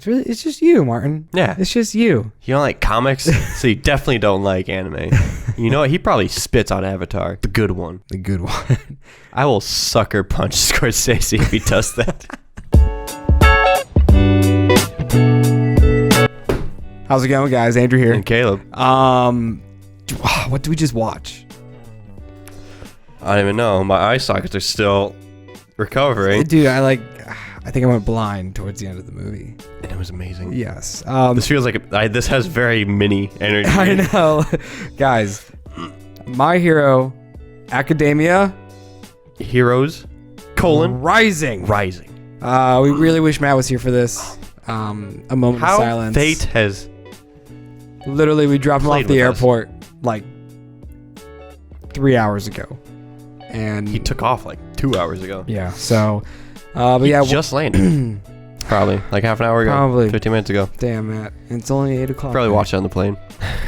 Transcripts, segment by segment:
It's just you, Martin. Yeah. It's just you. You don't like comics, so you definitely don't like anime. You know what? He probably spits on Avatar. The good one. The good one. I will sucker punch Scorsese if he does that. How's it going, guys? Andrew here. And Caleb. What did we just watch? I don't even know. My eye sockets are still recovering. Dude, I think I went blind towards the end of the movie. And it was amazing. Yes. This feels like this has very mini energy. I know. Guys, My Hero Academia Heroes, Rising. We really wish Matt was here for this. A moment of silence. Fate has... Literally, we dropped him off the airport like 3 hours ago. And he took off like 2 hours ago. Yeah, so... but yeah, just landed. Probably like half an hour ago. Probably 15 minutes ago. Damn, Matt. It's only 8 o'clock. Probably watch it on the plane.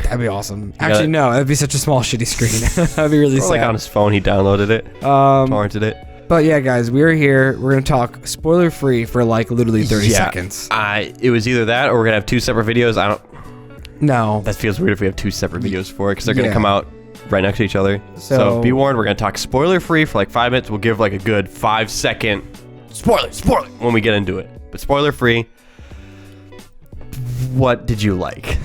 That'd be awesome. Actually, no. That'd be such a small, shitty screen. That'd be really sad. Like on his phone, he downloaded it. Torrented it. But yeah, guys, we're here. We're going to talk spoiler-free for like literally 30 seconds. It was either that or we're going to have two separate videos. No. That feels weird if we have two separate videos for it because they're going to come out right next to each other. So be warned, we're going to talk spoiler-free for like 5 minutes. We'll give like a good 5-second spoiler when we get into it. But spoiler-free, what did you like?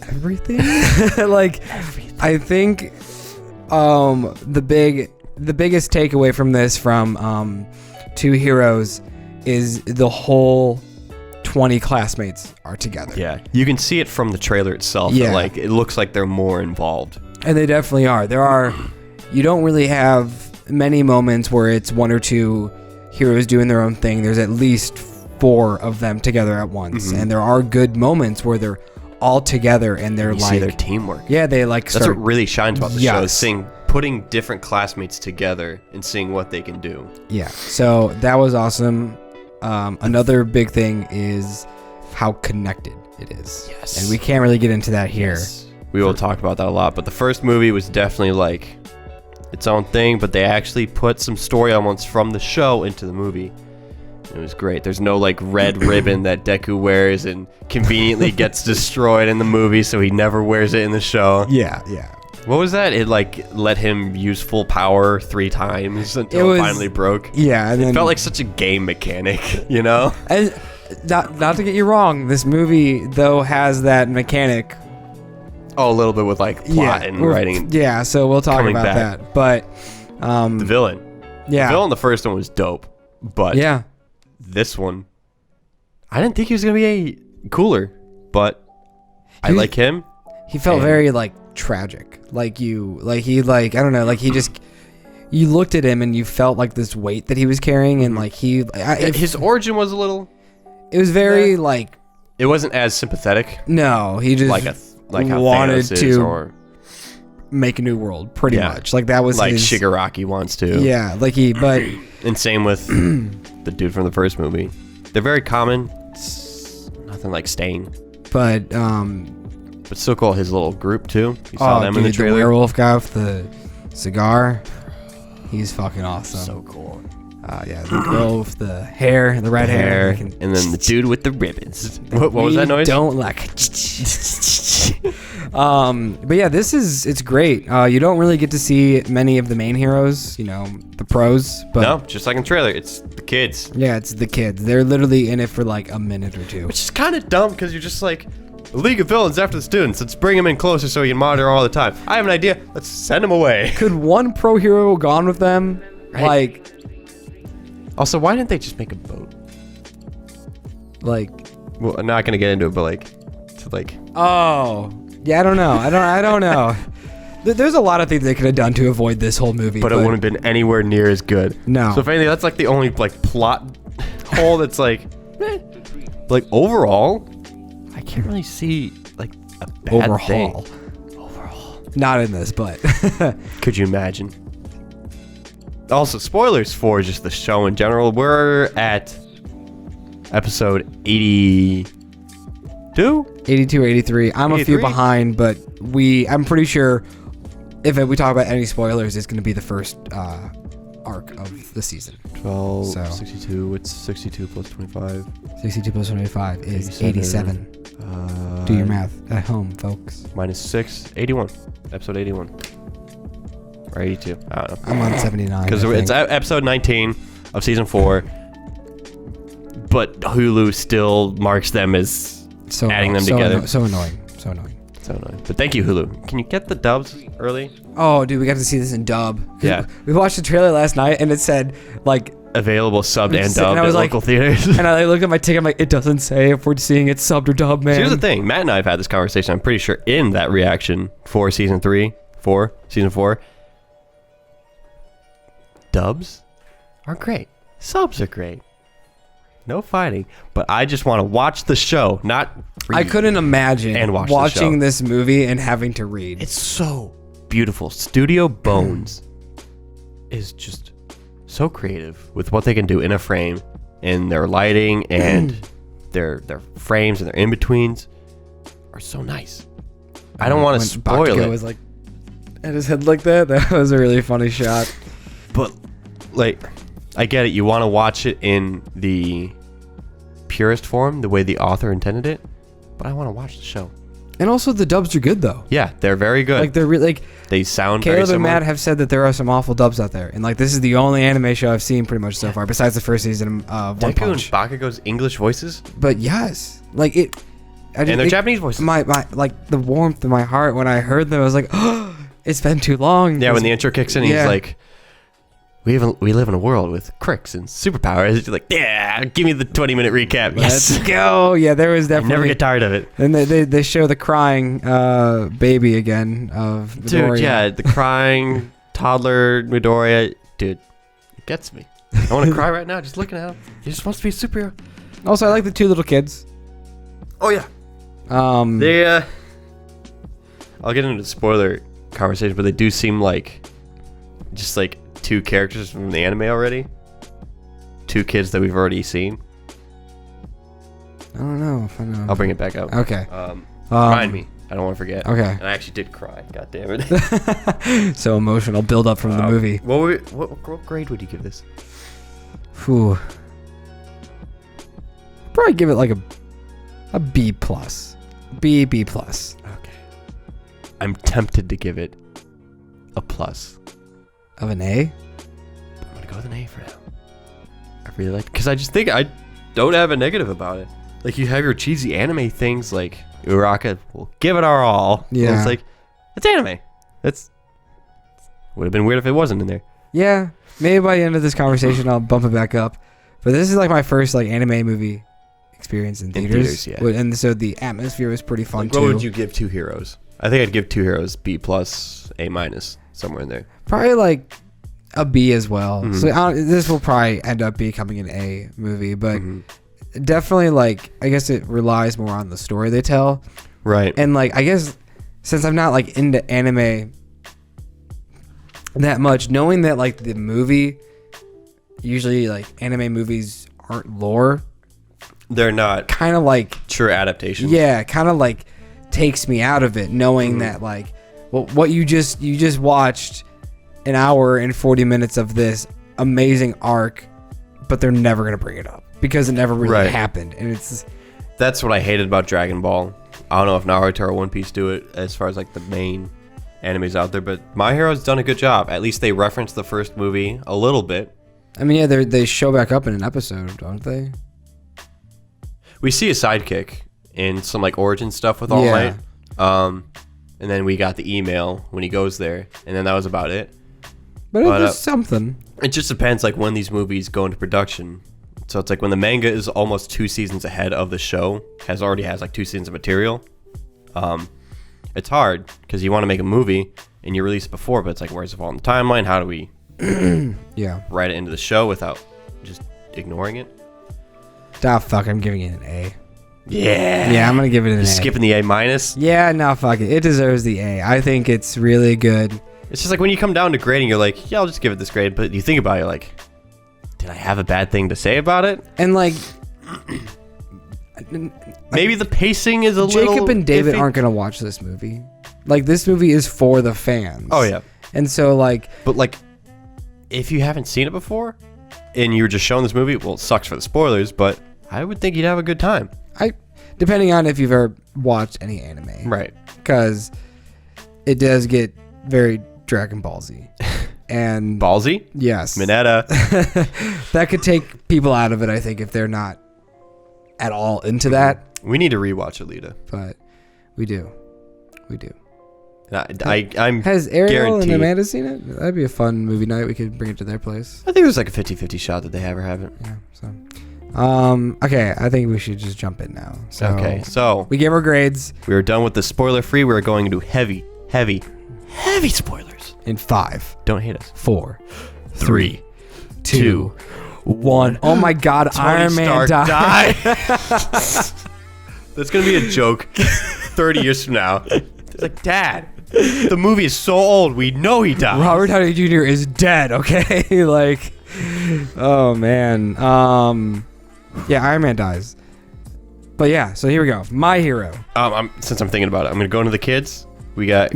Everything? Everything. I think the biggest takeaway from this from Two Heroes is the whole 20 classmates are together. Yeah, you can see it from the trailer itself. Yeah. That, it looks like they're more involved. And they definitely are. You don't really have many moments where it's one or two heroes doing their own thing. There's at least 4 of them together at once. Mm-hmm. And there are good moments where they're all together and they're you see their teamwork. Yeah, they That's what really shines about the show. Putting different classmates together and seeing what they can do. Yeah, so that was awesome. Another big thing is how connected it is. Yes. And we can't really get into that here. Yes. We will talk about that a lot, but the first movie was definitely like its own thing, but they actually put some story elements from the show into the movie. It was great. There's no like red ribbon that Deku wears and conveniently gets destroyed in the movie, so he never wears it in the show. Yeah. What was that? It let him use full power 3 times until it finally broke. Yeah, and it felt like such a game mechanic, you know? And not to get you wrong, this movie though has that mechanic. Oh, a little bit with like plot and writing. Yeah, so we'll talk about that. But the villain. Yeah. The villain in the first one was dope, but this one, I didn't think he was gonna be cooler, but I like him. He felt very like tragic. I don't know, like he just, you looked at him and you felt like this weight that he was carrying, and like his origin was a little. It was very It wasn't as sympathetic. No, he just like how wanted Thanos to is, or make a new world, pretty much. Like that was like his, Shigaraki wants to. Yeah, and same with the dude from the first movie. They're very common. It's nothing like Stain. But still cool. His little group too. You saw them in the trailer. The werewolf guy with the cigar. He's fucking awesome. So cool. The girl with the hair, the red hair. And then the dude with the ribbons. What was that noise? Don't like. But yeah, it's great. You don't really get to see many of the main heroes, the pros. But no, just like in the trailer, it's the kids. Yeah, it's the kids. They're literally in it for like a minute or two. Which is kind of dumb because you're just like, a league of villains after the students. Let's bring them in closer so he can monitor all the time. I have an idea. Let's send them away. Could one pro hero gone with them? Right. Also, why didn't they just make a boat? Well, I'm not gonna get into it, but Oh, yeah, I don't know. I don't know. There's a lot of things they could have done to avoid this whole movie, but it wouldn't have been anywhere near as good. No. So if anything, that's like the only plot hole that's overall, I can't really see a bad thing. Overhaul. Not in this, but could you imagine? Also, spoilers for just the show in general. We're at episode 82? 82 or 83. I'm 83? A few behind, but I'm pretty sure if we talk about any spoilers, it's going to be the first arc of the season. 12, So. 62. It's 62 plus 25. 62 plus 25 is 87. 87. Do your math at home, folks. Minus 6, 81. Episode 81. Or 82. I don't know. I'm on 79. Because it's episode 19 of season 4. But Hulu still marks them as adding them together. So annoying. So annoying. So annoying. But thank you, Hulu. Can you get the dubs early? Oh, dude, we got to see this in dub. Yeah. We watched the trailer last night, and it said, like... Available subbed and dubbed and I was at like, local theaters. And I looked at my ticket, I'm like, it doesn't say if we're seeing it subbed or dubbed, man. So here's the thing. Matt and I have had this conversation, I'm pretty sure, in that reaction for season 4. Dubs are great. Subs are great. No fighting. But I just want to watch the show, not read. I couldn't imagine and watching this movie and having to read. It's so beautiful. Studio Bones is just so creative with what they can do in a frame, and their lighting and their frames and their in-betweens are so nice. I don't want to spoil Bakugo it. was like at his head like that. That was a really funny shot. But like, I get it. You want to watch it in the purest form, the way the author intended it. But I want to watch the show. And also the dubs are good though. Yeah, they're very good. Like they're like they sound very Caleb and similar. Matt have said that there are some awful dubs out there, and like this is the only anime show I've seen pretty much so far, besides the first season of One Deku and Punch. Bakugo's English voices, But yes, like it. and their Japanese voices. My like the warmth in my heart when I heard them, I was like, oh, it's been too long. Yeah, when the intro kicks in, Yeah. he's like, we live in a world with cricks and superpowers. You're like, yeah, give me the 20-minute recap. Let's Yes. go. Yeah, there was I definitely. never get tired of it. And they show the crying baby again of Midoriya. Dude, yeah, the crying toddler Midoriya. Dude, it gets me. I want to cry right now just looking at him. He just wants to be a superhero. Also, I like the two little kids. Oh, yeah. They, I'll get into the spoiler conversation, but they do seem like just like two characters from the anime already. Two kids that we've already seen. I don't know if I know. I'll bring it back up. Okay. Remind me. I don't want to forget. Okay. And I actually did cry. God damn it. So emotional build up from the movie. What grade would you give this? Whew. Probably give it like a B plus. B plus. Okay. I'm tempted to give it a plus. Of an A? But I'm gonna go with an A for now. I really like, because I just think I don't have a negative about it. Like, you have your cheesy anime things like Uraka will give it our all. Yeah. And it's like, it's anime. It's would have been weird if it wasn't in there. Yeah. Maybe by the end of this conversation I'll bump it back up. But this is like my first like anime movie experience in theaters. Yeah. And so the atmosphere was pretty fun Like, too. what would you give Two Heroes? I think I'd give Two Heroes B plus, A minus, somewhere in there. Probably like a B as well. Mhm. So this will probably end up becoming an A movie, but Mhm. definitely like I guess it relies more on the story they tell. Right. And like I guess since I'm not like into anime that much, knowing that like the movie usually like anime movies aren't lore, They're not kind of like true adaptations. yeah, kind of like takes me out of it knowing that like well, what you just watched an hour and 40 minutes of this amazing arc, but they're never gonna bring it up because it never really happened, and it's That's what I hated about Dragon Ball. I don't know if Naruto or One Piece do it as far as like the main animes out there, but My Hero's done a good job. At least they reference the first movie a little bit. I mean, yeah, they show back up in an episode, don't they? We see a sidekick in some like origin stuff with All Yeah. Might. And then we got the email when he goes there, and then that was about it. But But, it's something. It just depends like when these movies go into production. So it's like when the manga is almost 2 seasons ahead of the show, already has like 2 seasons of material. It's hard because you want to make a movie and you release it before, but it's like, where's it fall in the timeline? How do we Yeah. write it into the show without just ignoring it? Ah, fuck, I'm giving it an A. Yeah. Yeah, I'm gonna give it an You're A. skipping the A minus. Yeah, no, fuck it. It deserves the A. I think it's really good. It's just like when you come down to grading, you're like, yeah, I'll just give it this grade. But you think about it, you're like, did I have a bad thing to say about it? And like, Maybe the pacing is a little Jacob and David iffy. aren't gonna watch this movie. Like, this movie is for the fans. Oh yeah, And so like, but like, if you haven't seen it before and you were just shown this movie, well, it sucks for the spoilers, but I would think you'd have a good time. Depending on if you've ever watched any anime. Right. Because it does get very Dragon Ball Z. And Ballsy? yes. Mineta. That could take people out of it, I think, if they're not at all into that. We need to rewatch Alita. But we do. I'm Has Ariel guaranteed. and Amanda seen it? That'd be a fun movie night. We could bring it to their place. I think there's like a 50-50 shot that they have or haven't. Yeah. So, okay. I think we should just jump in now. So, Okay, so we gave our grades we were done with the spoiler free. We're going into heavy spoilers. in 5, Don't hate us. 4, 3, 2, 1. Oh my God! Iron Man died. That's gonna be a joke 30 years from now. It's like, Dad, the movie is so old. We know he died. Robert Downey Jr. is dead. Okay, like, oh man. Yeah, Iron Man dies. But yeah, so here we go. My hero. Since I'm thinking about it, I'm gonna go into the kids. We got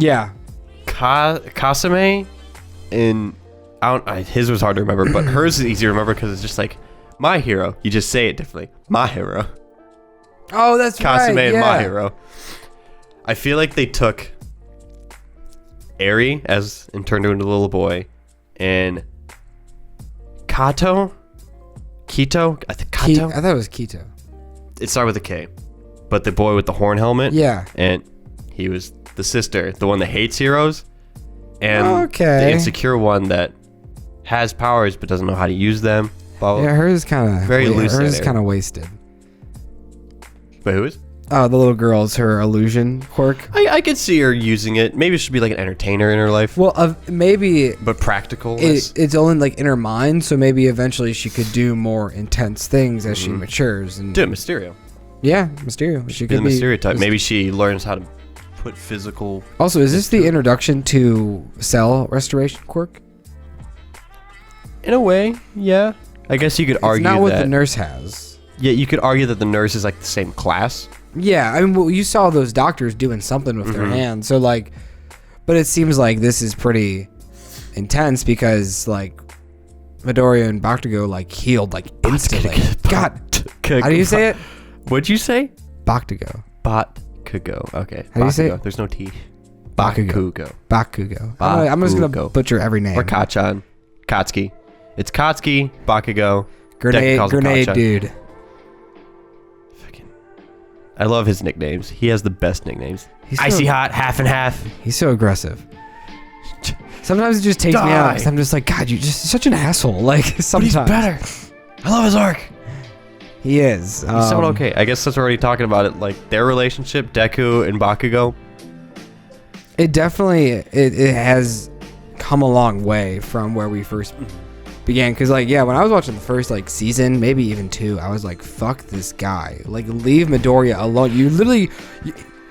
Kasame, and his was hard to remember, but hers is easy to remember because it's just like my hero. You just say it differently. My hero. Oh, that's Kasame right. and my hero. I feel like they took Eri and turned her into a little boy, and Kito. I think Kato. I thought it was Keto. It started with a K, but the boy with the horn helmet. Yeah. And he was the sister, the one that hates heroes, and the insecure one that has powers but doesn't know how to use them. Blah, blah. Yeah, hers is kind of Very loose Hers is there. kind of wasted. But who is? Oh, the little girl's her illusion quirk. I could see her using it. Maybe she should be like an entertainer in her life. Well, maybe But practical. it's only like in her mind, so maybe eventually she could do more intense things as she matures. And Dude, Mysterio. yeah, Mysterio. She Be could the be Mysterio type. Maybe she learns how to put physical. Also, is this the introduction to cell restoration quirk? In a way, yeah. I guess you could It's argue not what that. the nurse has. Yeah, you could argue that the nurse is like the same class. Yeah, I mean, well, you saw those doctors doing something with their hands, so like, but it seems like this is pretty intense because like Midoriya and Bakugo like healed like instantly. God, how do you say it? What'd you say? Bakugo. Bakugo. Okay. How do you say it? There's no T. Bakugo. I'm just gonna butcher every name. Or Kachan. Katsuki. It's Katsuki, Bakugo. Grenade Kachan. dude. I love his nicknames. He has the best nicknames. He's Icy Hot, Half and Half. He's so aggressive. Sometimes it just takes me out because I'm just like, God, you're just such an asshole. Like sometimes. But he's better. I love his arc. He is. He's so okay. I guess since we're already talking about it, like their relationship, Deku and Bakugo. It definitely it has come a long way from where we first began, because like when I was watching the first like season, maybe even 2, I was like, fuck this guy, like leave Midoriya alone. You literally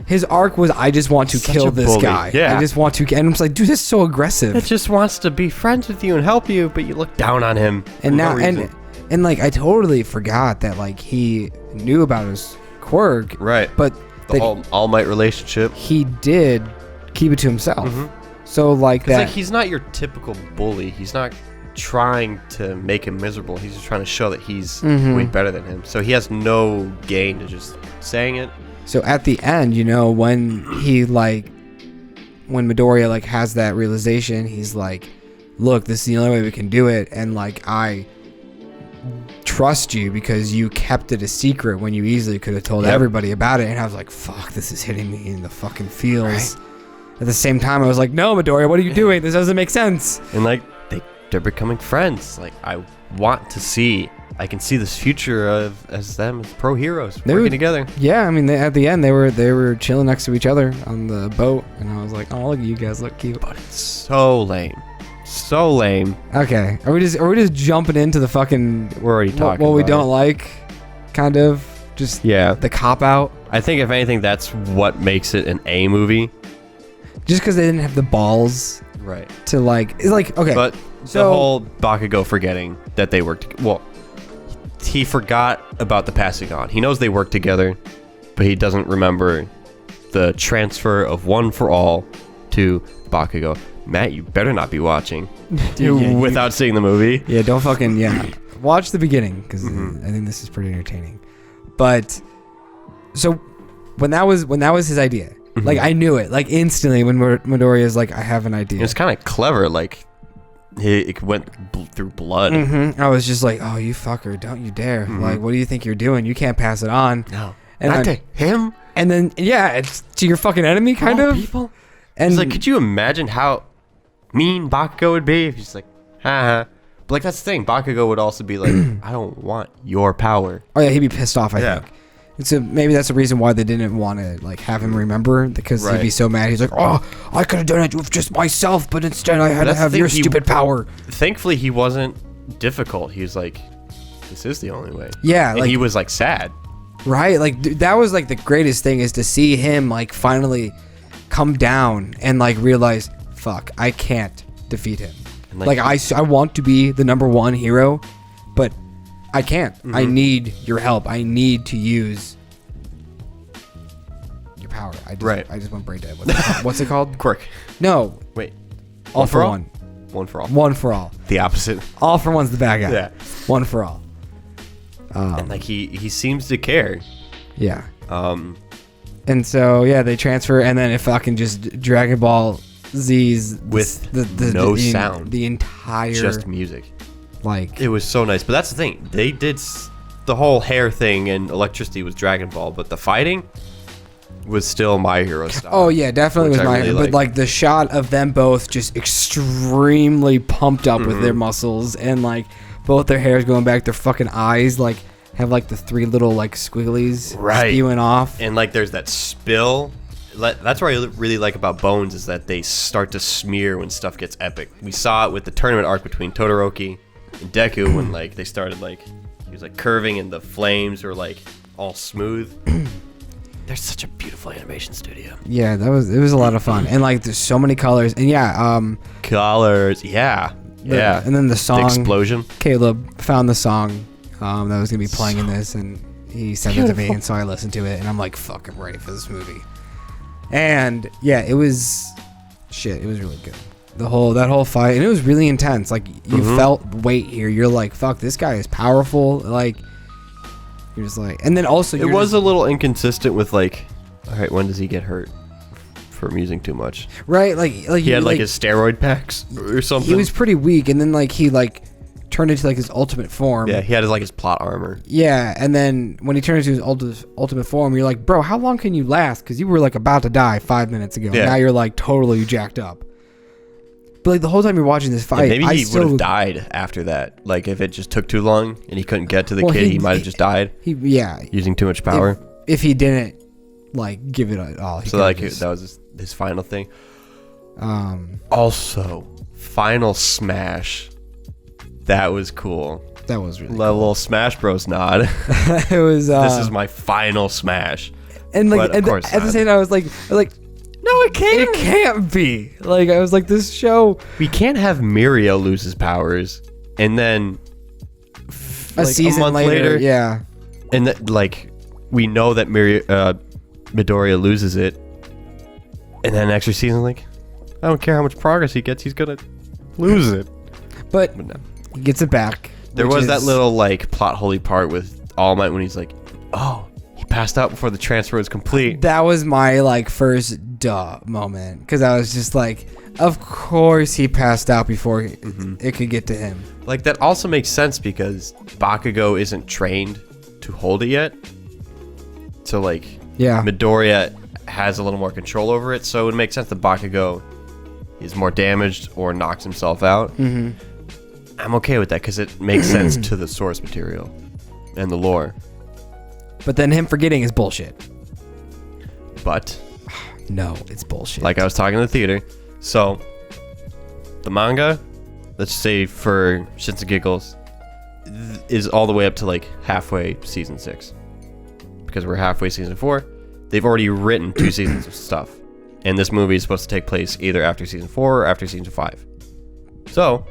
his arc was, I just want to kill this bully. guy. Yeah. I just want to, and I'm just like, dude, this is so aggressive. It just wants to be friends with you and help you, but you look down on him. And now and like I totally forgot that like he knew about his quirk, right, but the whole All Might relationship, he did keep it to himself. So like that, like he's not your typical bully. He's not trying to make him miserable. He's just trying to show that he's way better than him. So he has no gain to just saying it. So at the end, when when Midoriya like has that realization, he's like, look, this is the only way we can do it, and like I trust you because you kept it a secret when you easily could have told everybody about it. And I was like, fuck, this is hitting me in the fucking feels. Right. At the same time, I was like, no, Midoriya, what are you doing? This doesn't make sense. And like they're becoming friends. Like I can see this future as them as pro heroes working together. Yeah, I mean, at the end they were chilling next to each other on the boat, and I was like, oh, look at you guys, look cute. But it's so lame. So lame. Okay, are we just jumping into the fucking? We're already talking. What we don't like, kind of just the cop out. I think if anything, that's what makes it an A movie. Just because they didn't have the balls, right? To like, it's like okay, but the whole Bakugo forgetting that they worked. Well, he forgot about the passing on. He knows they worked together, but he doesn't remember the transfer of One for All to Bakugo. Matt, you better not be watching Dude, without seeing the movie. Yeah, don't fucking watch the beginning because I think this is pretty entertaining. But so when that was his idea, like I knew it like instantly when Midoriya's like, I have an idea. It was kind of clever, like it went through blood. I was just like, oh, you fucker, don't you dare! Like, what do you think you're doing? You can't pass it on. No, and not to him. And then it's to your fucking enemy, kind of. People. And it's like, could you imagine how mean Bakugo would be if he's like, haha. But like that's the thing, Bakugo would also be like, I don't want your power. Oh yeah, he'd be pissed off, I think. And so maybe that's the reason why they didn't want to like have him remember, because he'd be so mad. He's like, oh, I could have done it with just myself, but instead I had to have your stupid power. Thankfully, he wasn't difficult. He was like, this is the only way. Yeah, and like, he was like sad. Right, like that was like the greatest thing, is to see him like finally come down and like realize, fuck, I can't defeat him. And like I want to be the number one hero, but I can't. I need your help. I need to use your power. I just went brain dead. What's it called? Quirk. No. Wait. All for one. One for all. One for all. The opposite. All for one's the bad guy. Yeah. One for all. And like he seems to care. Yeah. And so they transfer, and then it fucking just Dragon Ball Z's with the sound. The entire just music. Like, it was so nice. But that's the thing. They did the whole hair thing, and electricity was Dragon Ball, but the fighting was still My Hero style. Oh yeah, definitely was My Hero. Really but like the shot of them both just extremely pumped up with their muscles, and like both their hairs going back, their fucking eyes like have like the three little like squigglies spewing off, and like there's that spill. That's what I really like about Bones, is that they start to smear when stuff gets epic. We saw it with the tournament arc between Todoroki and Deku when like they started like he was like curving and the flames were like all smooth. There's such a beautiful animation studio. Yeah, it was a lot of fun, and like there's so many colors, and colors, yeah. And then the song, the explosion. Caleb found the song that was gonna be playing in this, and he sent it to me, and so I listened to it, and I'm like, fuck, I'm ready for this movie. And it was really good. That whole fight, and it was really intense. Like you felt weight here. You're like, fuck, this guy is powerful. Like you're just like, and then also it was a little inconsistent with like, all right, when does he get hurt from using too much? Right, like he had like his steroid packs or something. He was pretty weak, and then like he like turned into like his ultimate form. Yeah, he had his plot armor. Yeah, and then when he turned into his ultimate form, you're like, bro, how long can you last? Because you were like about to die 5 minutes ago. Yeah. Now you're like totally jacked up. But like the whole time you're watching this fight, maybe he would have died after that. Like if it just took too long and he couldn't get to the kid, he might have just died. Using too much power. If he didn't like give it all. So like that was his final thing. Also, final smash. That was cool. That was really cool. Little Smash Bros nod. It was. This is my final smash. And like at the same time, I was like, no, it can't. It can't be. Like I was like, this show. We can't have Mirio lose his powers and then a month later, yeah. And like we know that Midoriya loses it, and then next season, like I don't care how much progress he gets, he's gonna lose it. But no. He gets it back. There was that little like plot holy part with All Might when he's like, oh, he passed out before the transfer was complete. That was my like first duh moment, because I was just like, of course he passed out before it could get to him. Like that also makes sense because Bakugo isn't trained to hold it yet. So like Midoriya has a little more control over it, so it would make sense that Bakugo is more damaged or knocks himself out. I'm okay with that because it makes sense to the source material and the lore. But then him forgetting is bullshit. But no, it's bullshit. Like I was talking in the theater. So the manga, let's say for shits and giggles, is all the way up to like halfway season 6. Because we're halfway season 4. They've already written 2 seasons of stuff. And this movie is supposed to take place either after season 4 or after season 5. So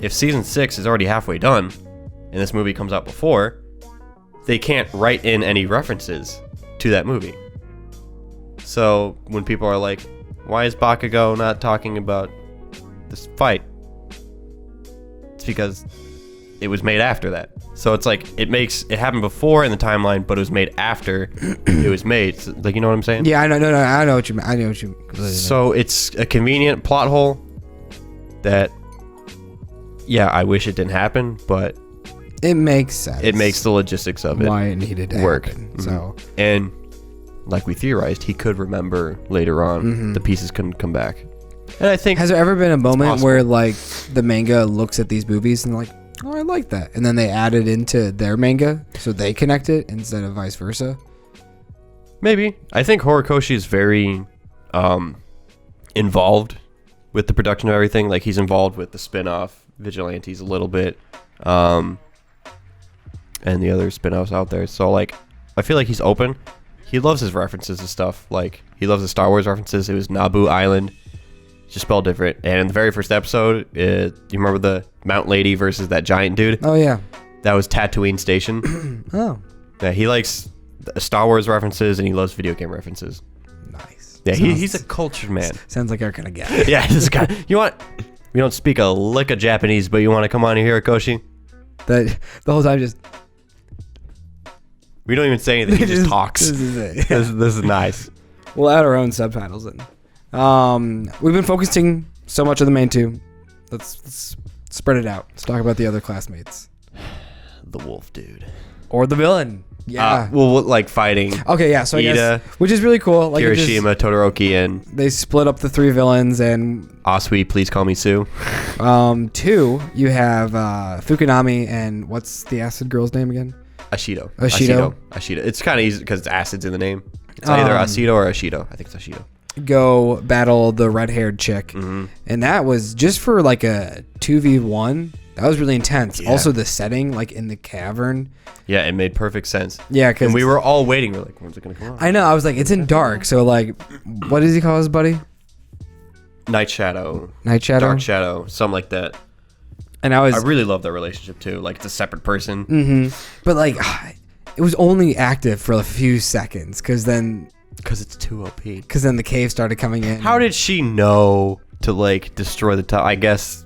if season 6 is already halfway done and this movie comes out before, they can't write in any references to that movie. So when people are like, why is Bakugo not talking about this fight, it's because it was made after that. So it's like it happened before in the timeline, but it was made after it was made. So, like, you know what I'm saying? Yeah, I know. No, I know what you mean. I know what you. So it's a convenient plot hole that, yeah, I wish it didn't happen, but it makes sense. It makes the logistics of it why it needed to work. happen. So, and like we theorized, he could remember later on the pieces couldn't come back. And I think, has there ever been a moment where like the manga looks at these movies and like, oh, I like that, and then they add it into their manga so they connect it instead of vice versa? maybe. I think Horikoshi is very involved with the production of everything. Like, he's involved with the spin-off Vigilantes a little bit, and the other spin-offs out there. So like, I feel like he's open. He loves his references and stuff. Like, he loves the Star Wars references. It was Naboo Island, just spelled different. And in the very first episode, you remember the Mount Lady versus that giant dude? Oh yeah, That was Tatooine Station. oh, Yeah, he likes Star Wars references and he loves video game references. nice. Yeah, he's a cultured man. Sounds like our kind of guy. Yeah, this guy. We don't speak a lick of Japanese, but you want to come on here, Horikoshi? That the whole time just. We don't even say anything. He just talks. This is it. This is nice. We'll add our own subtitles in. We've been focusing so much on the main two. Let's spread it out. Let's talk about the other classmates. The wolf dude. Or the villain. Yeah. Well, like fighting. Okay, yeah. So I Ida, guess, which is really cool. Like Kirishima, Todoroki, and they split up the three villains, and Asui, please call me Sue. 2, you have Fukunami, and what's the acid girl's name again? Ashido. Ashido. It's kind of easy because acid's in the name. It's either Asido or Ashido. I think it's Ashido. Go battle the red-haired chick, and that was just for like a 2v1. That was really intense. Yeah. Also, the setting, like in the cavern. Yeah, it made perfect sense. Yeah, because we were all waiting. We're like, when's it gonna come out? I know. I was like, it's in dark. So like, what does he call his buddy? Night Shadow. Night Shadow. Dark Shadow. Something like that. And I really love that relationship too. Like, it's a separate person. But like, it was only active for a few seconds, because it's too OP. Because then the cave started coming in. How did she know to like destroy the top? I guess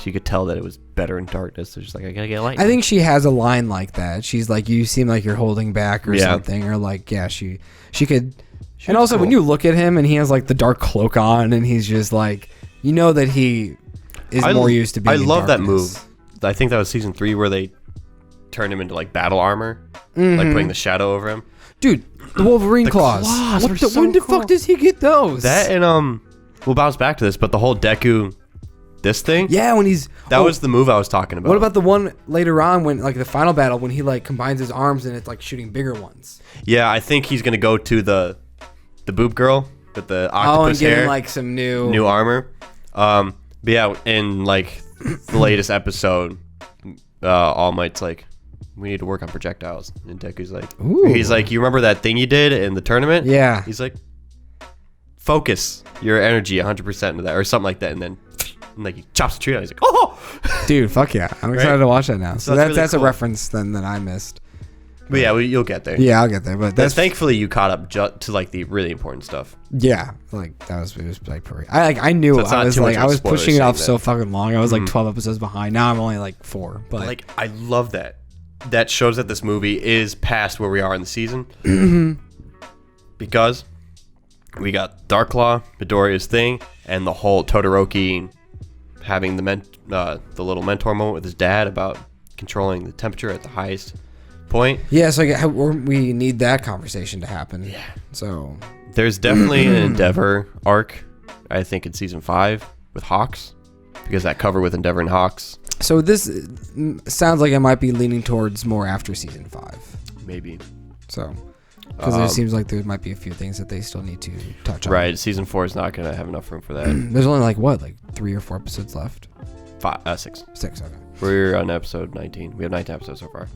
she could tell that it was better in darkness. So she's like, I gotta get light. I think she has a line like that. She's like, you seem like you're holding back or Yeah. something, or like, yeah, she could. And also, when you look at him and he has like the dark cloak on, and he's just like, you know that he is more used to being. I love that darkness. move. I think that was season 3 where they turned him into like battle armor, like putting the shadow over him. Dude, the Wolverine claws. claws What were the, so when the cool. fuck does he get those? That and we'll bounce back to this, but the whole Deku, this thing. Yeah, when he's That was the move I was talking about. What about the one later on when like the final battle when he like combines his arms and it's like shooting bigger ones? Yeah, I think he's gonna go to the boob girl with the octopus and hair, getting like some new armor. But yeah, in like the latest episode, All Might's like, we need to work on projectiles, and Deku's like, Ooh. he's like, you remember that thing you did in the tournament? Yeah. He's like, focus your energy 100% into that, or something like that, and then like he chops the tree out. He's like, oh, Dude, fuck yeah. I'm excited to watch that now. So that's really that's cool. a reference then that I missed. But yeah, you'll get there. Yeah, I'll get there. But that's Thankfully you caught up to like the really important stuff. yeah, like it was like pretty. I knew So it's not I was too much like of I a was spoiler pushing it off saying so that. fucking long. I was like 12 episodes behind. Now I'm only like 4. But Like, I love that. That shows that this movie is past where we are in the season. Because we got Darklaw, Midoriya's thing, and the whole Todoroki having the little mentor moment with his dad about controlling the temperature at the highest point. yeah, so we need that conversation to happen. Yeah. So There's definitely an Endeavor arc, I think, in season 5 with Hawks, because that cover with Endeavor and Hawks. So this sounds like it might be leaning towards more after season 5. Maybe. So, because it seems like there might be a few things that they still need to touch on. Right, season 4 is not going to have enough room for that. There's only like 3 or 4 episodes left. 6. 6, okay. We're on episode 19. We have 19 episodes so far.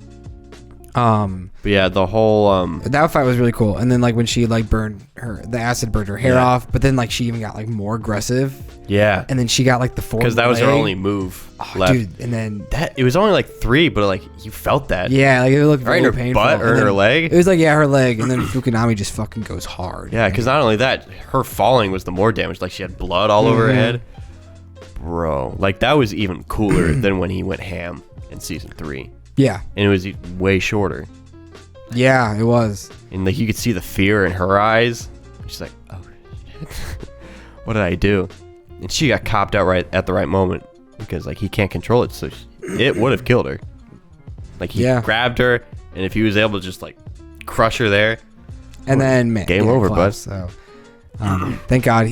But yeah, the whole that fight was really cool. And then like when she like the acid burned her hair off, but then like she even got like more aggressive. Yeah, And then she got like the 4th because that was her leg. only move left. Dude, and then It was only like 3, but like you felt that. yeah, like it looked Right very in her painful. butt or And then her leg? It was like her leg, and then Fukunami just fucking goes hard. Yeah, because not only that, her falling was the more damage. Like she had blood all over her head. Bro, like that was even cooler than when he went ham in season 3. Yeah. And it was way shorter. Yeah, it was. And like you could see the fear in her eyes. She's like, oh shit. What did I do? And she got copped out right at the right moment because like he can't control it, so it would have killed her. Like he grabbed her, and if he was able to just like crush her there, and then game over, bud. So thank God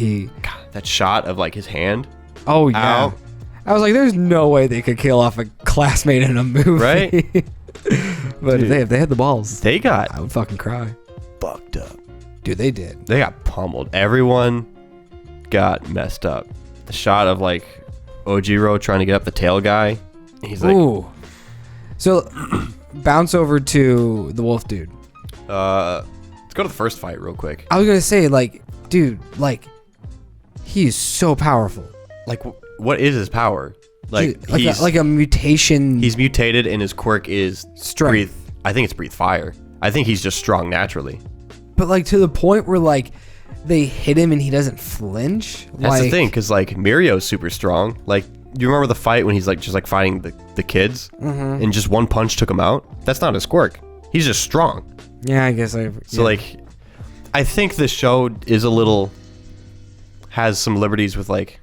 that shot of like his hand. Oh yeah. Out. I was like, there's no way they could kill off a classmate in a movie. Right? But dude, if they had the balls, I would fucking cry. Fucked up. Dude, they did. They got pummeled. Everyone got messed up. The shot of like Ojiro trying to get up the tail guy. He's like, ooh. So bounce over to the wolf dude. Let's go to the first fight real quick. I was gonna say, like, dude, like, he's so powerful. Like, what is his power? Like, dude, he's like a mutation. He's mutated, and his quirk is strength. I think it's breathe fire. I think he's just strong naturally. But like to the point where like they hit him and he doesn't flinch. That's the thing, because like Mirio's super strong. Like, you remember the fight when he's like just like fighting the kids, and just one punch took him out? That's not his quirk. He's just strong. Yeah, I guess So like, I think the show is has some liberties with like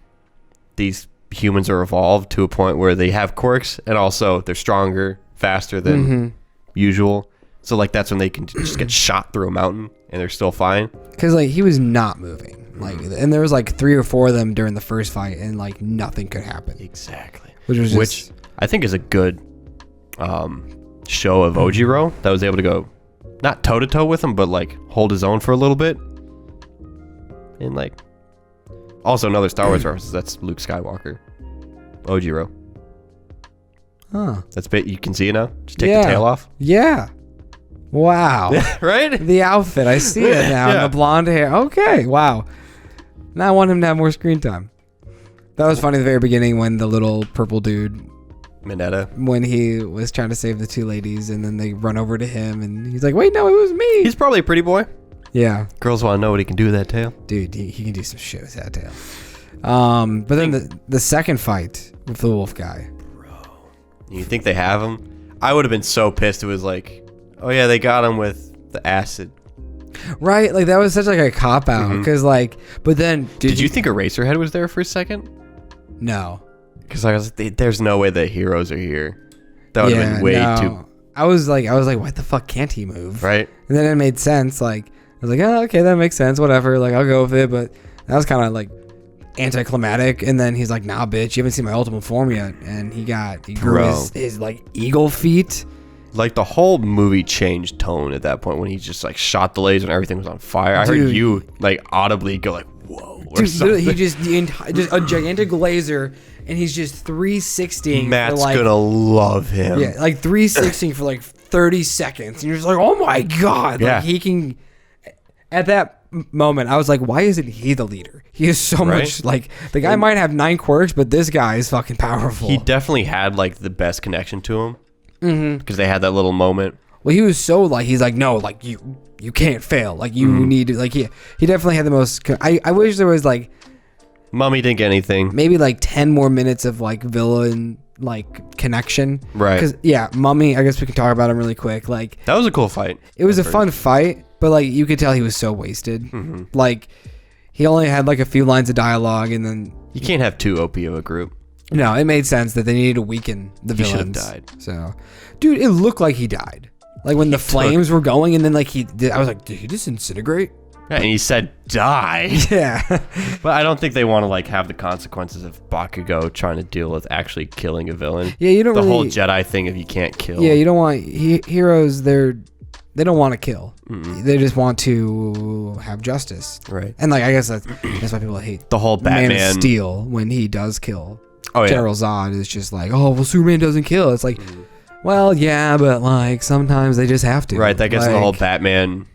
these humans are evolved to a point where they have quirks and also they're stronger, faster than usual. So like that's when they can just get shot through a mountain and they're still fine. Because like he was not moving, like, and there was like 3 or 4 of them during the first fight, and like nothing could happen. Exactly. Which I think is a good show of Ojiro that was able to go not toe to toe with him, but like hold his own for a little bit. And like also another Star Wars reference. That's Luke Skywalker, Ojiro. Huh. That's bit. You can see it now. Just take the tail off. Yeah. Wow. Right? The outfit. I see it now. And the blonde hair. Okay. Wow. Now I want him to have more screen time. That was funny at the very beginning when the little purple dude, Mineta, when he was trying to save the 2 ladies, and then they run over to him and he's like, wait, no, it was me. He's probably a pretty boy. Yeah. Girls want to know what he can do with that tail. Dude, he can do some shit with that tail. But then the second fight with the wolf guy. Bro. You think they have him? I would have been so pissed. It was like, oh yeah, they got him with the acid. Right? Like that was such like a cop out because like, but then did you think Eraserhead was there for a second? No. Because I was like, there's no way the heroes are here. That would have been way too. I was like, what the fuck can't he move? Right. And then it made sense. Like I was like, oh, okay, that makes sense. Whatever. Like I'll go with it. But that was kind of like anticlimactic. And then he's like, nah, bitch, you haven't seen my ultimate form yet. And he grew his like eagle feet. Like the whole movie changed tone at that point when he just like shot the laser and everything was on fire. I heard you like audibly go like, whoa. Or dude, he just a gigantic laser, and he's just 360. Matt's gonna love him. Yeah, like 360 for like 30 seconds, and you're just like, oh my god. Yeah. Like he can. At that moment, I was like, why isn't he the leader? He is so much like the guy might have 9 quirks, but this guy is fucking powerful. He definitely had like the best connection to him. Because they had that little moment. Well, he was so like, he's like, no, like you can't fail. Like you need to, like he definitely had the most. I wish there was like, Mummy didn't get anything. Maybe like 10 more minutes of like villain like connection. Right. Because Mummy, I guess we can talk about him really quick. Like that was a cool fight. It was a fun fight, but like you could tell he was so wasted. Like he only had like a few lines of dialogue, and then you can't have 2 OP of a group. No, it made sense that they needed to weaken the villains. He should have died. So, dude, it looked like he died. Like when the flames were going, and then like I was like, did he just disintegrate? Yeah, and he said die. Yeah. But I don't think they want to like have the consequences of Bakugo trying to deal with actually killing a villain. Yeah, you don't. The whole Jedi thing of you can't kill. Yeah, you don't want heroes. They don't want to kill. They just want to have justice. Right. And like I guess that's why people hate the whole Batman Man of Steel when he does kill. Oh, yeah. General Zod is just like, oh, well, Superman doesn't kill. It's like, well, yeah, but like sometimes they just have to. Right, that gets the whole Batman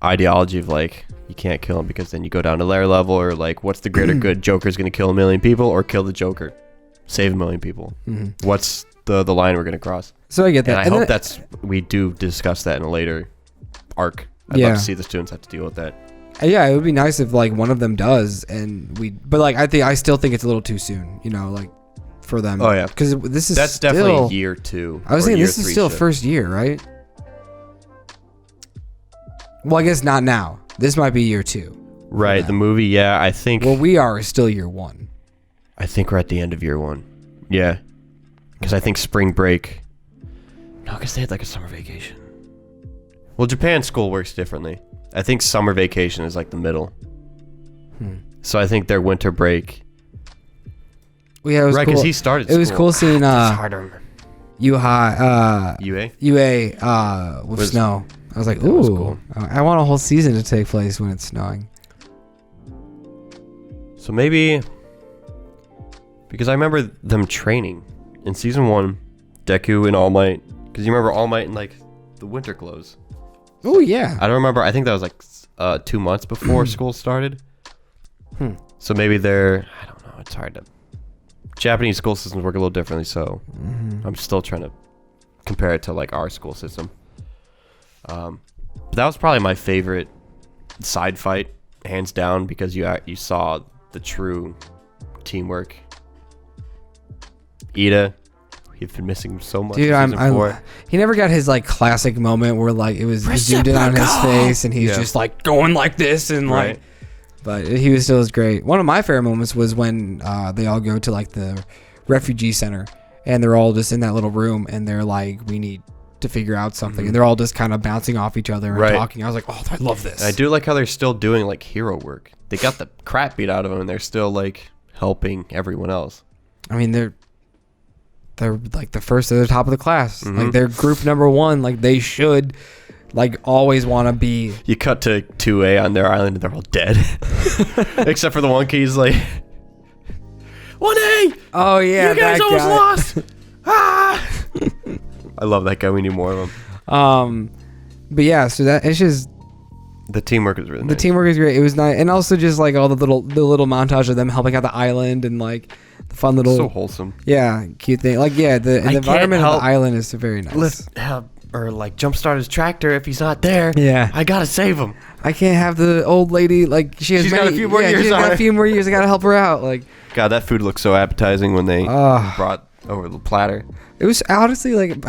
ideology of like, you can't kill him because then you go down to layer level, or like, what's the greater good? Joker's going to kill 1 million people or kill the Joker? Save 1 million people. What's the line we're going to cross? So I get that. And I hope we do discuss that in a later arc. I'd love to see the students have to deal with that. Yeah, it would be nice if like one of them does, but like I still think it's a little too soon, like for them. Oh yeah, because that's definitely year 2. I was thinking this is still first year, right? Well, I guess not now. This might be year 2. Right, the movie, yeah, I think. Well, we are still year 1. I think we're at the end of year 1. Yeah, because I think spring break. No, because they had like a summer vacation. Well, Japan school works differently. I think summer vacation is like the middle. So I think their winter break. Well, yeah, it was right, cool. because he started It was school. cool seeing It's hard to remember. UA with snow. I was like, That was ooh, cool. I want a whole season to take place when it's snowing. So maybe, because I remember them training in season 1, Deku and All Might. Because you remember All Might in like the winter clothes. Oh yeah. I don't remember. I think that was like 2 months before school started. So maybe they're, I don't know. It's hard to. Japanese school systems work a little differently, so I'm still trying to compare it to like our school system. But that was probably my favorite side fight, hands down, because you saw the true teamwork. Ida, you've been missing so much. Dude, in season 4. he never got his like classic moment where like it was zoomed in on his face and he's just like going like this and like. But he was still great. One of my favorite moments was when they all go to like the refugee center and they're all just in that little room and they're like, we need to figure out something, and they're all just kind of bouncing off each other and talking. I was like, oh, I love this. And I do like how they're still doing like hero work. They got the crap beat out of them and they're still like helping everyone else. I mean, they're like the first at the top of the class. Like they're group number 1. Like they should like always want to be. You cut to 2A on their island and they're all dead. Except for the one kid, he's like 1A. Oh yeah, you guys that almost guy. lost. I love that guy. We need more of him. But yeah, so that it's just the teamwork is really nice. The teamwork is great. It was nice, and also just like all the little montage of them helping out the island and like the fun little so wholesome. Yeah, cute thing. Like the environment of the island is very nice. Or like jumpstart his tractor if he's not there. Yeah, I gotta save him. I can't have the old lady like she's got a few more years. She's got a few more years. I gotta help her out. Like God, that food looks so appetizing when they brought over the platter. It was honestly like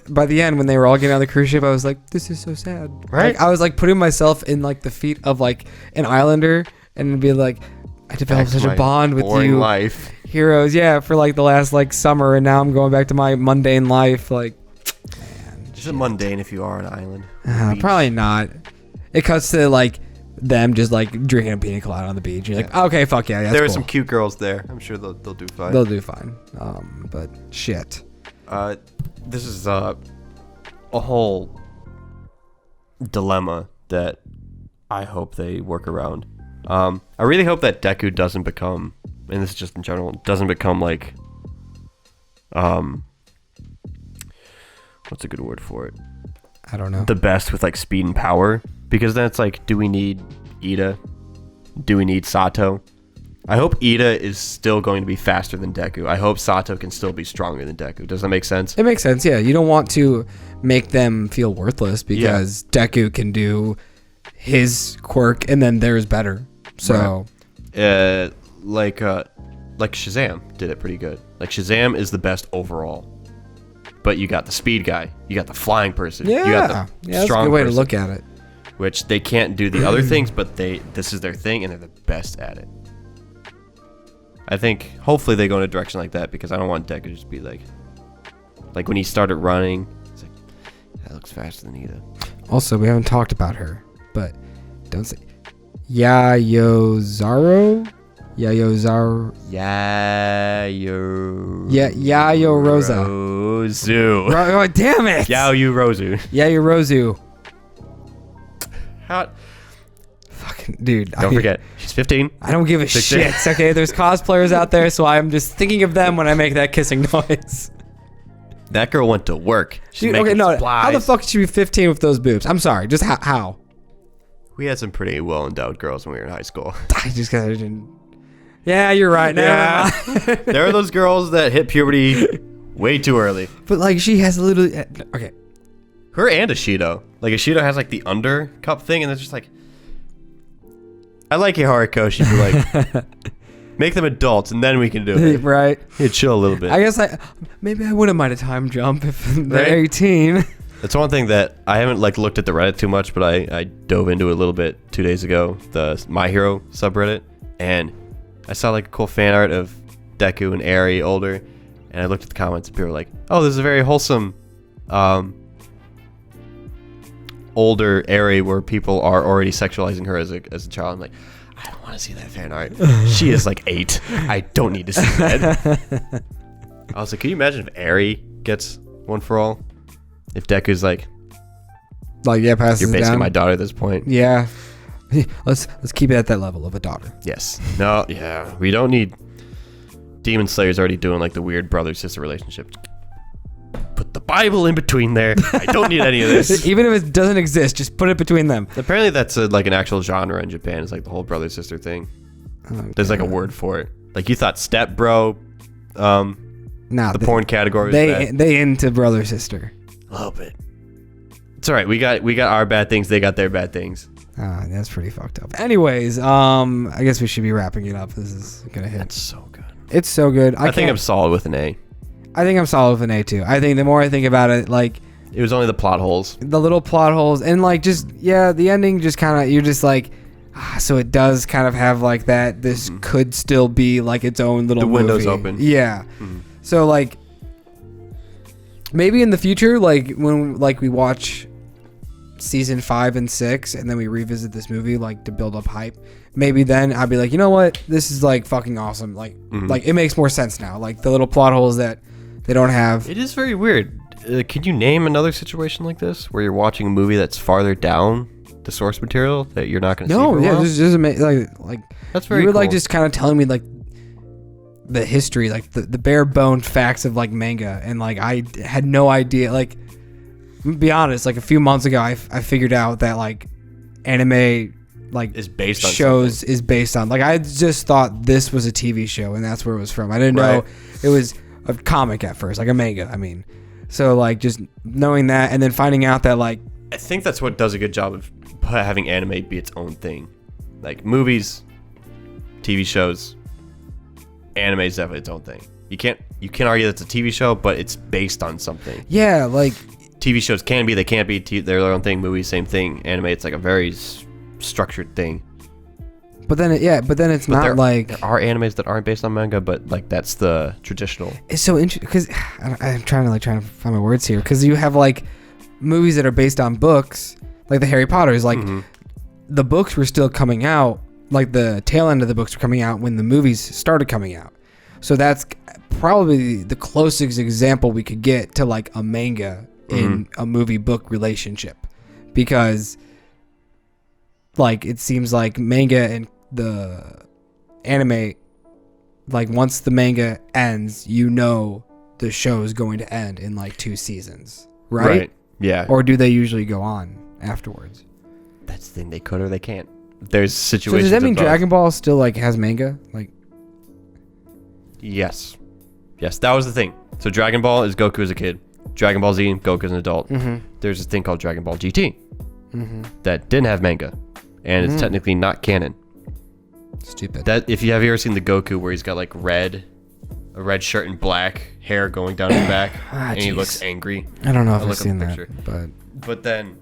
by the end when they were all getting on the cruise ship, I was like, this is so sad. Right? Like, I was like putting myself in like the feet of like an islander and be like, I developed such a bond with you, life. Heroes. Yeah, for like the last like summer, and now I'm going back to my mundane life. Like, man, just mundane if you are an island. Probably not. It cuts to like them just like drinking a pina colada on the beach. You're like, okay, fuck yeah, that's there are cool. some cute girls there. I'm sure they'll do fine. They'll do fine. But shit. This is a whole dilemma that I hope they work around. I really hope that Deku doesn't become, and this is just in general, doesn't become like, what's a good word for it? I don't know. The best with like speed and power, because then it's like, do we need Ida? Do we need Sato? I hope Ida is still going to be faster than Deku. I hope Sato can still be stronger than Deku. Does that make sense? It makes sense, yeah. You don't want to make them feel worthless because Deku can do his quirk and then theirs better. So, like Shazam did it pretty good. Like Shazam is the best overall. But you got the speed guy, you got the flying person, you got the that's strong a good way person, to look at it. Which they can't do the other things, but this is their thing and they're the best at it. I think hopefully they go in a direction like that, because I don't want Deku to just be like when he started running, it's like, that looks faster than Ida. Also, we haven't talked about her, but don't say Yayo Rosa. Rozu. Oh, damn it! Yaoyu Rozu. Yayo Rozu. How? Fucking dude. Don't forget, she's 15. I don't give a 16. shit. Okay, there's cosplayers out there, so I'm just thinking of them when I make that kissing noise. That girl went to work. She's Dude, okay, no. supplies. How the fuck could she be 15 with those boobs? I'm sorry. Just how? We had some pretty well-endowed girls when we were in high school. I just got it. Yeah, you're right. Yeah. There are those girls that hit puberty way too early. But like, she has a little. Okay. Her and Ashido. Like Ashido has like the under cup thing, and it's just like I like your Horikoshi, but like, make them adults, and then we can do it. Right. Hey, chill a little bit. I guess maybe I wouldn't mind a time jump if they're Right? 18. That's one thing that I haven't like looked at the Reddit too much, but I dove into it a little bit 2 days ago, the My Hero subreddit, and I saw like a cool fan art of Deku and Eri older, and I looked at the comments and people were like, "Oh, this is a very wholesome, older Eri where people are already sexualizing her as a child." I'm like, I don't want to see that fan art. She is like 8. I don't need to see that. I was like, can you imagine if Eri gets One for All? If Deku's like, Yeah, passes you're it basically down. my daughter at this point. Yeah. Let's keep it at that level of a daughter. Yes. No. Yeah. We don't need. Demon Slayer's already doing like the weird brother-sister relationship. Put the Bible in between there. I don't need any of this. Even if it doesn't exist, just put it between them. Apparently, that's like an actual genre in Japan. It's like the whole brother-sister thing. Okay. There's like a word for it. Like you thought, step bro. Nah, The porn category. They into brother sister. A little bit. It's all right. We got our bad things. They got their bad things. That's pretty fucked up. Anyways, I guess we should be wrapping it up. This is gonna hit. That's so good. It's so good. I think I'm solid with an A. I think I'm solid with an A too. I think the more I think about it, like It was only the plot holes. the little plot holes and like just the ending just kind of you're just like, so it does kind of have like that. This could still be like its own little. The window's movie. open. Yeah. Mhm. So like maybe in the future, like when like we watch season 5 and 6 and then we revisit this movie like to build up hype, maybe then I'd be like, you know what, this is like fucking awesome. Like like it makes more sense now. Like the little plot holes that they don't have. It is very weird. Can you name another situation like this where you're watching a movie that's farther down the source material that you're not going to see for a while? this is like That's very you were cool. like just kind of telling me like the history, like the bare bone facts of like manga, and like I had no idea. Like, to be honest, like a few months ago, I figured out that like anime like is based on shows is based on, like I just thought this was a TV show and that's where it was from. I didn't know it was a comic at first, like a manga. I mean, so like just knowing that and then finding out that like I think that's what does a good job of having anime be its own thing. Like movies, TV shows, anime is definitely its own thing. You can't argue that it's a TV show, but it's based on something. yeah, like TV shows can be, they can't be. They're their own thing. Movies, same thing. Anime, it's like a very structured thing. but then it's not like there are animes that aren't based on manga, but like that's the traditional. it's so interesting because I'm trying to find my words here, because you have like movies that are based on books, like the Harry Potters, like the books were still coming out, like the tail end of the books were coming out when the movies started coming out. So that's probably the closest example we could get to like a manga in a movie book relationship, because like it seems like manga and the anime, like once the manga ends, you know the show is going to end in like 2 seasons, right? Yeah. Or do they usually go on afterwards? That's the thing. They could or they can't. There's So situations. does that mean of both. Dragon Ball still like has manga? Like, Yes. Yes, that was the thing. So Dragon Ball is Goku as a kid. Dragon Ball Z, Goku as an adult. There's this thing called Dragon Ball GT that didn't have manga, and it's technically not canon. stupid. That if you have ever seen the Goku where he's got like a red shirt and black hair going down his back, and he looks angry. I don't know if I'll I've look up seen the that, picture. but But then,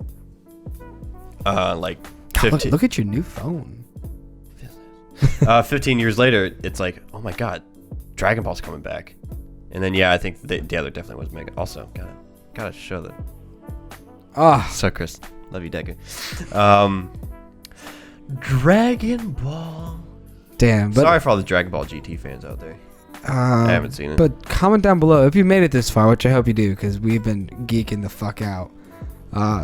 like God, 15, look at your new phone. 15 years later, it's like, oh my god, Dragon Ball's coming back. And then I think there definitely was manga. Also, gotta show that. Ah, So Chris, love you, Deku. Dragon Ball. damn. But Sorry for all the Dragon Ball GT fans out there. I haven't seen it. But comment down below if you made it this far, which I hope you do, because we've been geeking the fuck out.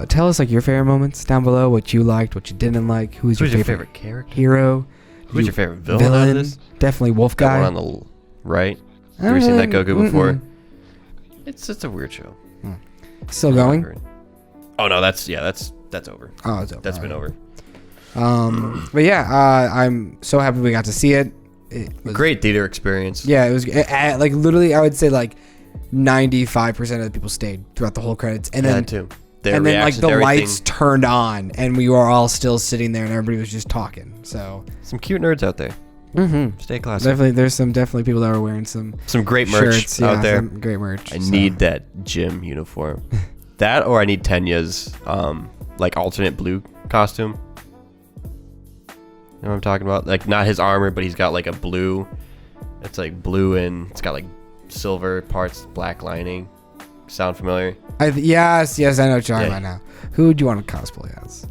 Tell us like your favorite moments down below, what you liked, what you didn't like. Who's your favorite character? hero? Who's your favorite villain out of this? Definitely Wolf That Guy. one on the right. You ever seen that Goku before? It's a weird show. Still going? Oh no, that's over. Oh, it's over. That's been over. But yeah, I'm so happy we got to see it. It was, Great theater experience. yeah, it was like literally I would say like 95% of the people stayed throughout the whole credits, and Yeah, then too. their and then like reactions the to everything. lights turned on, and we were all still sitting there, and everybody was just talking. So Some cute nerds out there. Stay classy. definitely, there's some people that were wearing some Great merch shirts, out there. some great merch. I need that gym uniform. That, or I need Tenya's like alternate blue costume. You know what I'm talking about? Like not his armor, but he's got like a blue. It's like blue and it's got like silver parts, black lining. Sound familiar? Yes, I know what you're talking about now. Who would you want to cosplay as?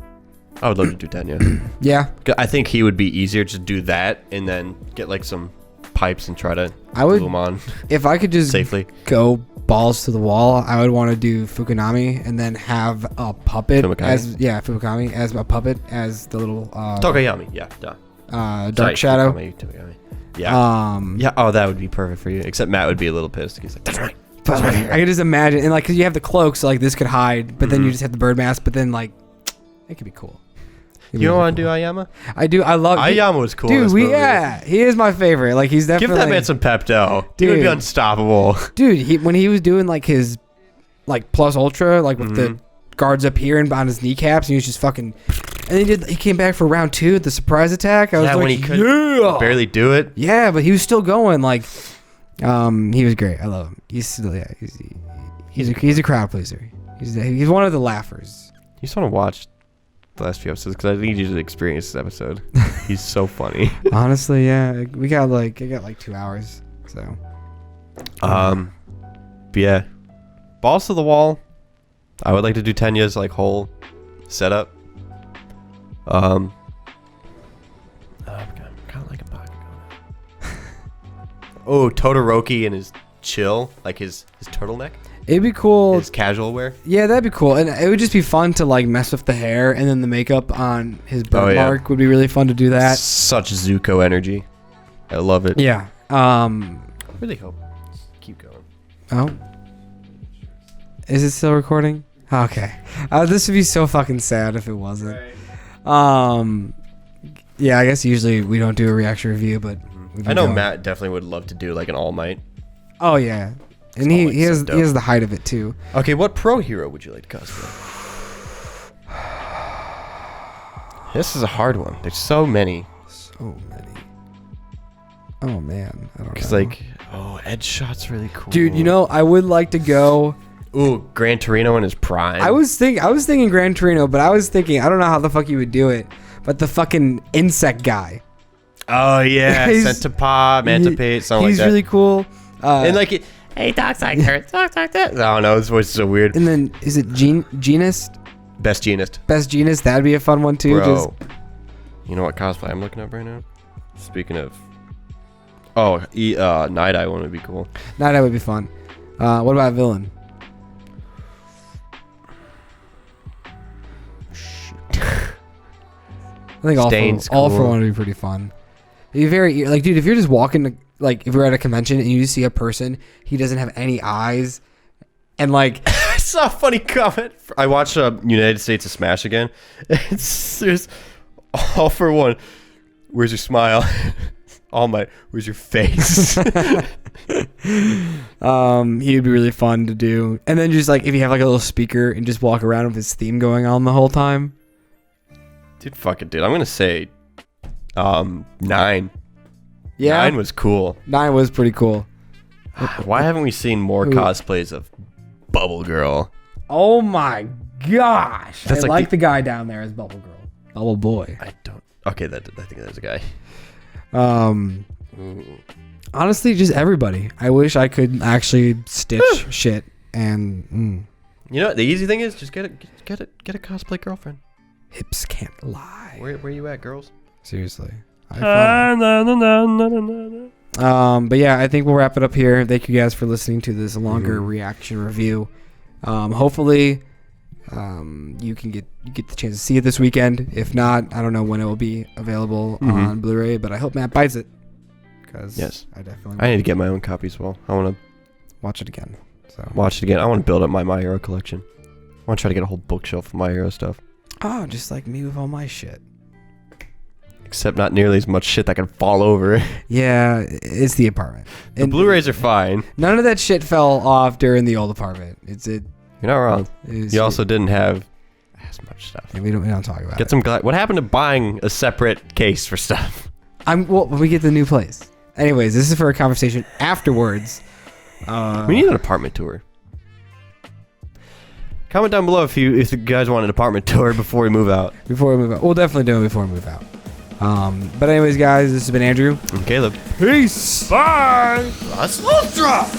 I would love to do Tenya. Yeah, I think he would be easier to do that and then get like some pipes and try to I would glue them on if I could just safely. go balls to the wall. I would want to do Fukunami and then have a puppet Fukunami as a puppet as the little Tokayami, yeah, duh. Dark Shadow. Tokayami. Yeah. Yeah. Oh, that would be perfect for you. Except Matt would be a little pissed. He's like, that's right. I could just imagine, and like, cause you have the cloak, so like this could hide, but then you just have the bird mask. But then like, it could be cool. You don't want to do Ayama? I do. I love Ayama was cool. Dude, he is my favorite. Like he's definitely give that man some Pepto. He Dude. would be unstoppable. Dude, when he was doing like his like plus ultra, like with the guards up here and on his kneecaps, and he was just fucking. And he came back for round 2, the surprise attack. I was like, when he could barely do it. Yeah, but he was still going. Like, he was great. I love him. He's a crowd pleaser. He's one of the laughers. You just want to watch the last few episodes because I need you to experience this episode. He's so funny. Honestly, yeah, I got like 2 hours. So, but yeah, balls to the wall. I would like to do Tenya's like whole setup. I'm kind of like a Bakugo. Oh, Todoroki and his chill, like his turtleneck. It'd be cool. His casual wear. Yeah, that'd be cool, and it would just be fun to like mess with the hair, and then the makeup on his birthmark would be really fun to do that. Such Zuko energy. I love it. Yeah. Really hope. Keep going. Oh. Is it still recording? Okay. This would be so fucking sad if it wasn't. Right. Yeah, I guess usually we don't do a reaction review, but I know Matt definitely would love to do like an All Might. Oh yeah, and he has the height of it too. Okay, what pro hero would you like to cosplay? This is a hard one. There's so many. So many. Oh man, I don't know. Because like, Edge Shot's really cool. Dude, you know, I would like to go. Ooh, Gran Torino in his prime. I was thinking Gran Torino, but I was thinking, I don't know how the fuck you would do it, but the fucking insect guy. Oh yeah, Centipede, Mantipede, something like that. He's really cool. And like, hey, talks like that, talks like that. I don't know, his voice is so weird. And then is it Genist? Best Genist. Best Genist, that'd be a fun one too. Bro, you know what cosplay I'm looking up right now? Speaking of, Night Eye one would be cool. Night Eye would be fun. What about villain? I think all for one would be pretty fun. It'd be very like, dude, if you're just walking, like if we're at a convention and you see a person, he doesn't have any eyes, and like I saw a funny comment. I watched United States of Smash again. There's all for one. Where's your smile? All Might. Where's your face? He'd be really fun to do, and then just like if you have like a little speaker and just walk around with his theme going on the whole time. Dude, fuck it, dude. I'm gonna say 9. Yeah, 9 was cool. 9 was pretty cool. Why haven't we seen more cosplays of Bubble Girl? Oh my gosh! That's I like the guy down there as Bubble Girl. Bubble Boy. I don't. Okay, I think there's a guy. Honestly, just everybody. I wish I could actually stitch shit and. You know, the easy thing is just get a cosplay girlfriend. Hips can't lie. Where you at, girls? Seriously. But yeah, I think we'll wrap it up here. Thank you guys for listening to this longer reaction review. Hopefully, you get the chance to see it this weekend. If not, I don't know when it will be available on Blu-ray, but I hope Matt buys it. Yes, I definitely. I need to get my own copy as well. I want to watch it again. Watch it again. I want to build up my My Hero collection. I want to try to get a whole bookshelf of My Hero stuff. Oh, just like me with all my shit. Except not nearly as much shit that can fall over. Yeah, it's the apartment. The Blu-rays are fine. None of that shit fell off during the old apartment. You're not wrong. You also didn't have as much stuff. Yeah, we don't talk about Get some. What happened to buying a separate case for stuff? Well, when we get the new place. Anyways, this is for a conversation afterwards. We need an apartment tour. Comment down below if you guys want an apartment tour before we move out. Before we move out. We'll definitely do it before we move out. But anyways, guys, this has been Andrew. And Caleb. Peace. Bye. Let's drop.